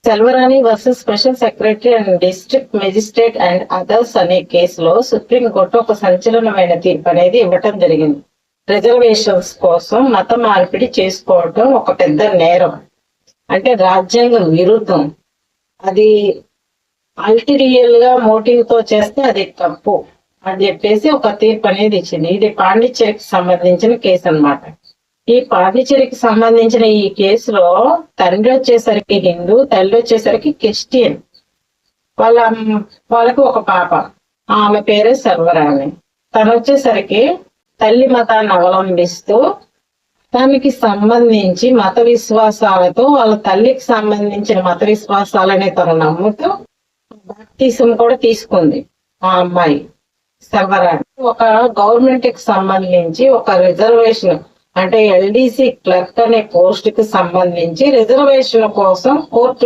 Selvarani versus special secretary and district magistrate and others అనే కేసులో supreme court ఒక సంచలనమైన తీర్పు అనేది ఇవ్వటం జరిగింది. రిజర్వేషన్స్ కోసం మత మార్పిడి చేసుకోవటం ఒక పెద్ద నేరం, అంటే రాజ్యాంగం విరుద్ధం. అది అల్టీరియల్ గా మోటివ్ తో చేస్తే అది తప్పు అని చెప్పేసి ఒక తీర్పు అనేది ఇచ్చింది. ఇది పాండిచ్చేరికి సంబంధించిన కేసు అన్నమాట. ఈ పాండిచ్చేరికి సంబంధించిన ఈ కేసులో తండ్రి వచ్చేసరికి హిందూ, తల్లి వచ్చేసరికి క్రిస్టియన్. వాళ్ళకు ఒక పాప, ఆమె పేరే సర్వరాణి. తను వచ్చేసరికి తల్లి మతాన్ని అవలంబిస్తూ తనకి సంబంధించి మత విశ్వాసాలతో వాళ్ళ తల్లికి సంబంధించిన మత విశ్వాసాలనే తను నమ్ముతూ బాప్టిజం కూడా తీసుకుంది. ఆ అమ్మాయి సర్వరాణి ఒక గవర్నమెంట్ కి సంబంధించి ఒక రిజర్వేషన్, అంటే ఎల్డీసీ క్లర్క్ అనే పోస్ట్ కి సంబంధించి రిజర్వేషన్ కోసం కోర్టు